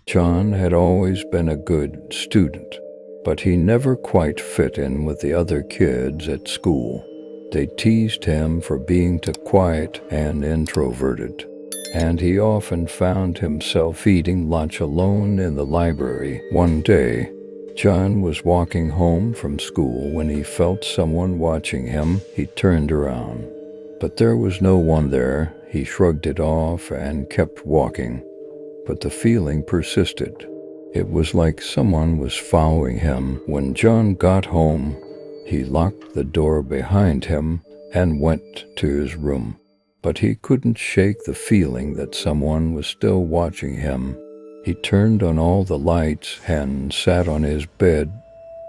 John had always been a good student, but he never quite fit in with the other kids at school. They teased him for being too quiet and introverted, and he often found himself eating lunch alone in the library. One day, John was walking home from school when he felt someone watching him. He turned around, but there was no one there. He shrugged it off and kept walking, but the feeling persisted. It was like someone was following him. When John got home, he locked the door behind him and went to his room. But he couldn't shake the feeling that someone was still watching him. He turned on all the lights and sat on his bed,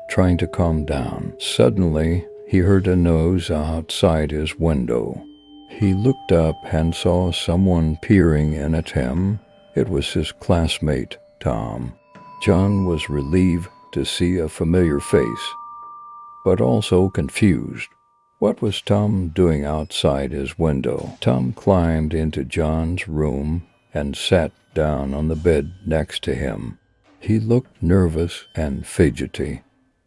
trying to calm down. Suddenly, he heard a noise outside his window. He looked up and saw someone peering in at him. It was his classmate, Tom. John was relieved to see a familiar face, but also confused. What was Tom doing outside his window? Tom climbed into John's room and sat down on the bed next to him. He looked nervous and fidgety,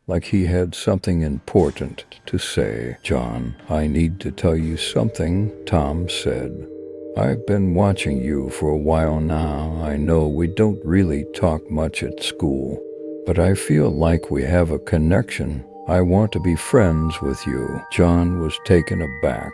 like he had something important to say. "John, I need to tell you something," Tom said. "I've been watching you for a while now. I know we don't really talk much at school, but I feel like we have a connection. I want to be friends with you." John was taken aback.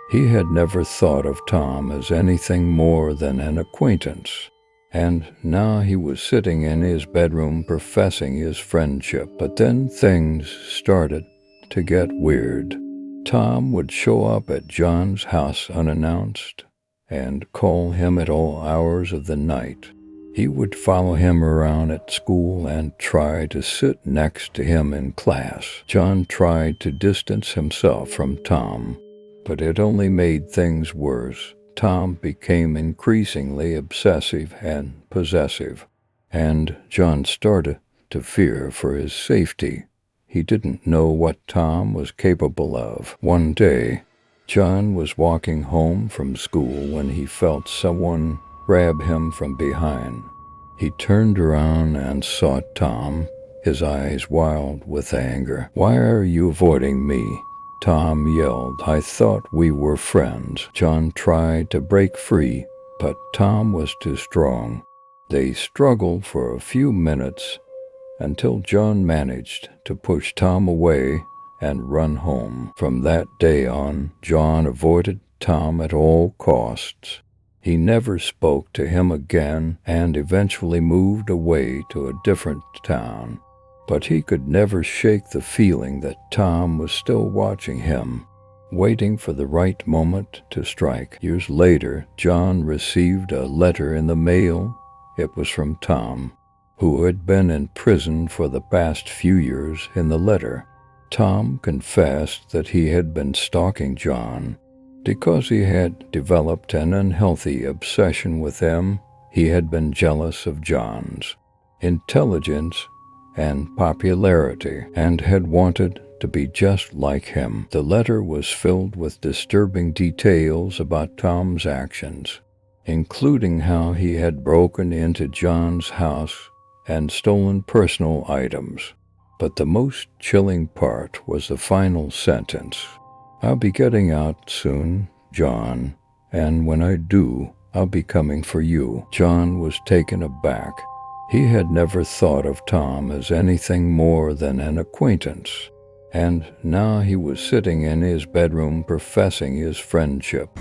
He had never thought of Tom as anything more than an acquaintance, and now he was sitting in his bedroom professing his friendship. But then things started to get weird. Tom would show up at John's house unannounced and call him at all hours of the night. He would follow him around at school and try to sit next to him in class. John tried to distance himself from Tom, but it only made things worse. Tom became increasingly obsessive and possessive, and John started to fear for his safety. He didn't know what Tom was capable of. One day, John was walking home from school when he felt someone grab him from behind. He turned around and saw Tom, his eyes wild with anger. "Why are you avoiding me?" Tom yelled. "I thought we were friends." John tried to break free, but Tom was too strong. They struggled for a few minutes until John managed to push Tom away and run home. From that day on, John avoided Tom at all costs. He never spoke to him again and eventually moved away to a different town. But he could never shake the feeling that Tom was still watching him, waiting for the right moment to strike. Years later, John received a letter in the mail. It was from Tom, who had been in prison for the past few years. In the letter, Tom confessed that he had been stalking John because he had developed an unhealthy obsession with him. He had been jealous of John's intelligence and popularity and had wanted to be just like him. The letter was filled with disturbing details about Tom's actions, including how he had broken into John's house and stolen personal items. But the most chilling part was the final sentence. "I'll be getting out soon, John, and when I do, I'll be coming for you." John was taken aback. He had never thought of Tom as anything more than an acquaintance, and now he was sitting in his bedroom professing his friendship.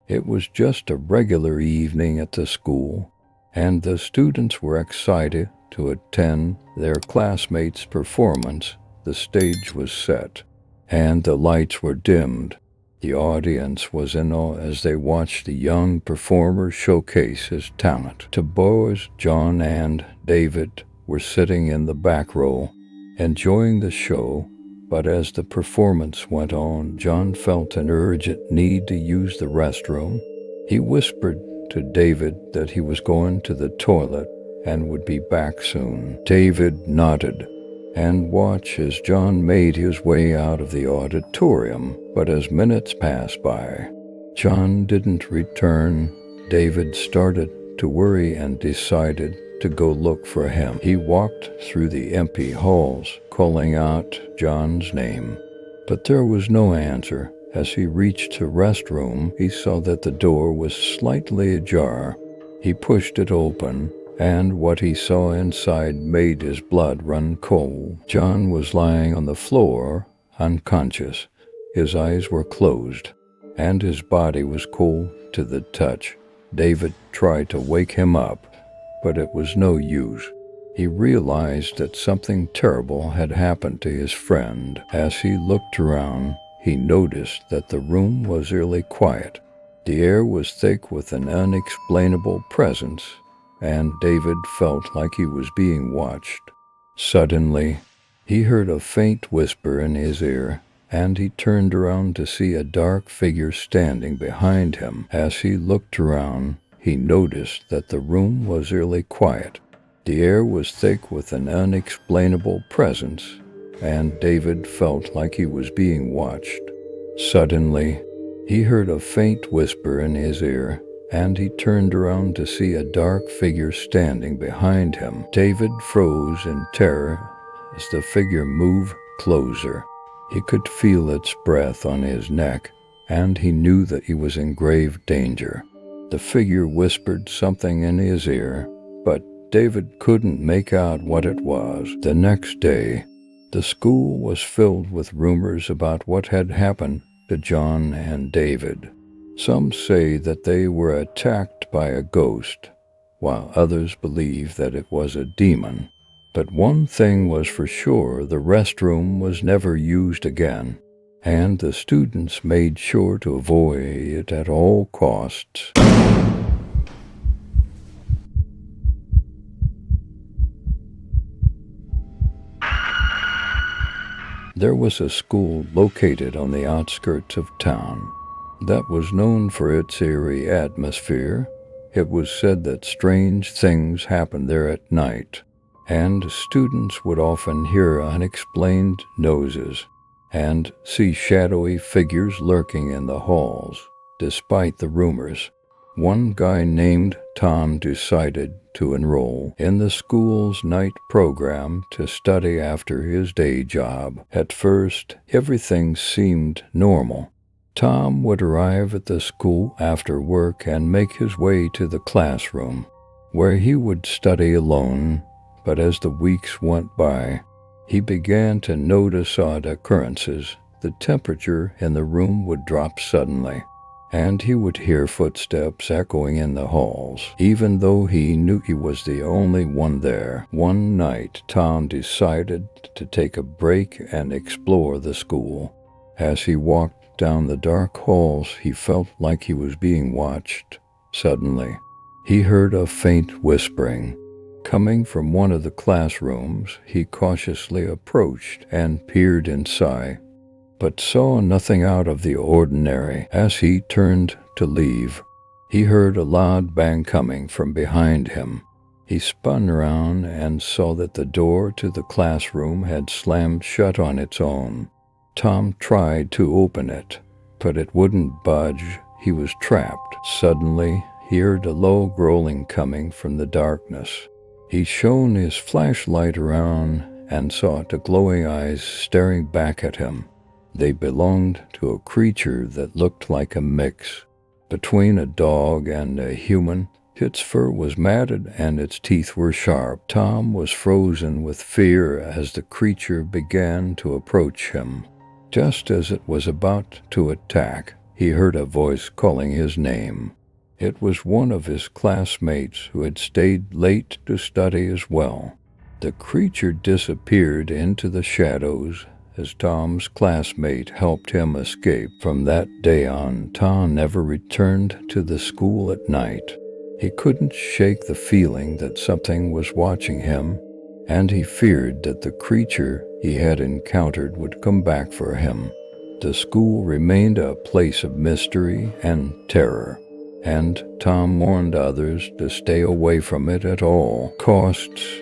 It was just a regular evening at the school, and the students were excited to attend their classmates' performance. The stage was set, and the lights were dimmed. The audience was in awe as they watched the young performer showcase his talent. The boys, John and David, were sitting in the back row, enjoying the show. But as the performance went on, John felt an urgent need to use the restroom. He whispered to David that he was going to the toilet and would be back soon. David nodded, and watch as John made his way out of the auditorium. But as minutes passed by, John didn't return. David started to worry and decided to go look for him. He walked through the empty halls, calling out John's name, but there was no answer. As he reached the restroom, he saw that the door was slightly ajar. He pushed it open, and what he saw inside made his blood run cold. John was lying on the floor, unconscious. His eyes were closed, and his body was cold to the touch. David tried to wake him up, but it was no use. He realized that something terrible had happened to his friend. As he looked around, he noticed that the room was eerily quiet. The air was thick with an unexplainable presence, and David felt like he was being watched. Suddenly, he heard a faint whisper in his ear, and he turned around to see a dark figure standing behind him. As he looked around, he noticed that the room was eerily quiet. The air was thick with an unexplainable presence, and David felt like he was being watched. Suddenly, he heard a faint whisper in his ear, and he turned around to see a dark figure standing behind him. David froze in terror as the figure moved closer. He could feel its breath on his neck, and he knew that he was in grave danger. The figure whispered something in his ear, but David couldn't make out what it was. The next day, the school was filled with rumors about what had happened to John and David. Some say that they were attacked by a ghost, while others believe that it was a demon. But one thing was for sure: the restroom was never used again, and the students made sure to avoid it at all costs. There was a school located on the outskirts of town that was known for its eerie atmosphere. It was said that strange things happened there at night, and students would often hear unexplained noises and see shadowy figures lurking in the halls. Despite the rumors, one guy named Tom decided to enroll in the school's night program to study after his day job. At first, everything seemed normal. Tom would arrive at the school after work and make his way to the classroom, where he would study alone. But as the weeks went by, he began to notice odd occurrences. The temperature in the room would drop suddenly, and he would hear footsteps echoing in the halls, even though he knew he was the only one there. One night, Tom decided to take a break and explore the school. As he walked down the dark halls, he felt like he was being watched. Suddenly, he heard a faint whispering coming from one of the classrooms. He cautiously approached and peered inside, but saw nothing out of the ordinary. As he turned to leave, he heard a loud bang coming from behind him. He spun around and saw that the door to the classroom had slammed shut on its own. Tom tried to open it, but it wouldn't budge. He was trapped. Suddenly, he heard a low growling coming from the darkness. He shone his flashlight around and saw the glowing eyes staring back at him. They belonged to a creature that looked like a mix between a dog and a human. Its fur was matted and its teeth were sharp. Tom was frozen with fear as the creature began to approach him. Just as it was about to attack, he heard a voice calling his name. It was one of his classmates who had stayed late to study as well. The creature disappeared into the shadows as Tom's classmate helped him escape. From that day on, Tom never returned to the school at night. He couldn't shake the feeling that something was watching him, and he feared that the creature he had encountered would come back for him. The school remained a place of mystery and terror, and Tom warned others to stay away from it at all costs.